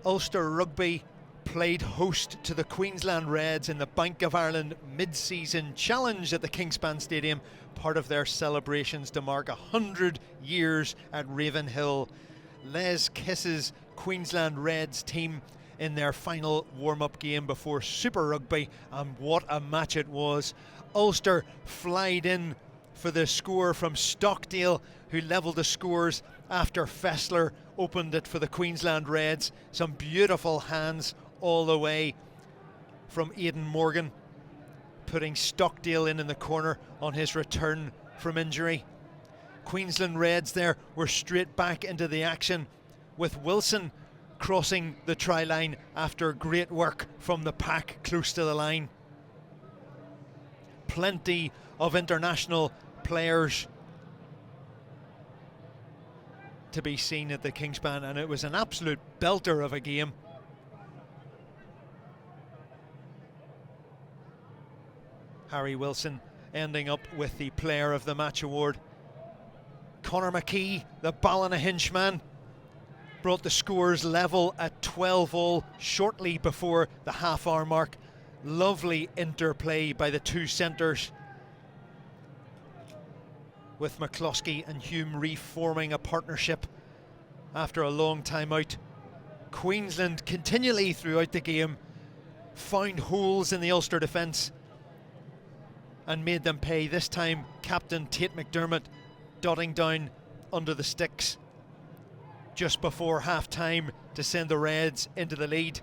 Ulster Rugby played host to the Queensland Reds in the Bank of Ireland mid-season challenge at the Kingspan Stadium, part of their celebrations to mark 100 years at Ravenhill. Les kisses Queensland Reds team in their final warm-up game before Super Rugby, and what a match it was. Ulster flied in for the score from Stockdale, who levelled the scores after Faessler opened it for the Queensland Reds. Some beautiful hands all the way from Aidan Morgan, putting Stockdale in the corner on his return from injury. Queensland Reds there were straight back into the action, with Wilson crossing the try line after great work from the pack close to the line. Plenty of international players to be seen at the Kingspan, and it was an absolute belter of a game. Harry Wilson ending up with the Player of the Match award. Conor McKee, the Ballinahinchman, brought the scores level at 12-all shortly before the half-hour mark. Lovely interplay by the two centres, with McCloskey and Hume reforming a partnership after a long time out. Queensland continually throughout the game found holes in the Ulster defence and made them pay. This time captain Tate McDermott dotting down under the sticks just before half time to send the Reds into the lead.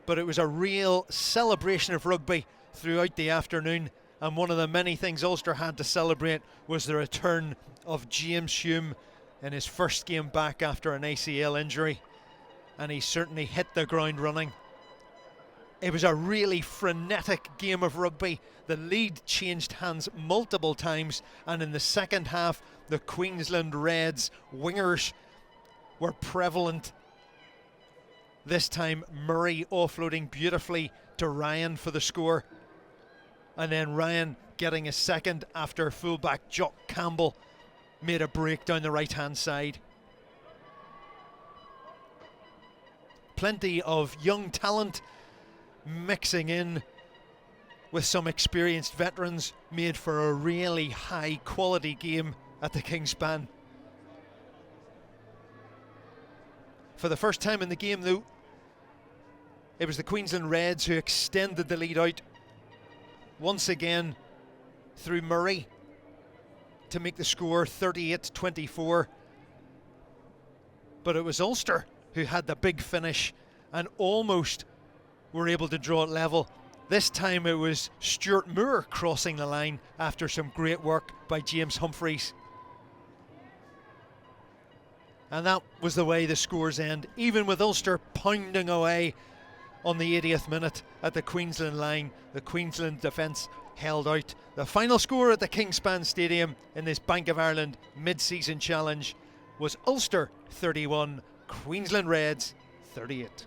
But it was a real celebration of rugby throughout the afternoon, and one of the many things Ulster had to celebrate was the return of James Hume in his first game back after an ACL injury, and he certainly hit the ground running. It was a really frenetic game of rugby. The lead changed hands multiple times, and in the second half the Queensland Reds wingers were prevalent. This time Murray offloading beautifully to Ryan for the score, and then Ryan getting a second after fullback Jock Campbell made a break down the right hand side. Plenty of young talent mixing in with some experienced veterans made for a really high quality game at the Kingspan. For the first time in the game though, it was the Queensland Reds who extended the lead out once again through Murray to make the score 38-24. But it was Ulster who had the big finish and almost were able to draw it level. This time it was Stewart Moore crossing the line after some great work by James Humphreys. And that was the way the scores end, even with Ulster pounding away on the 80th minute at the Queensland line. The Queensland defence held out. The final score at the Kingspan Stadium in this Bank of Ireland mid-season challenge was Ulster 31, Queensland Reds 38.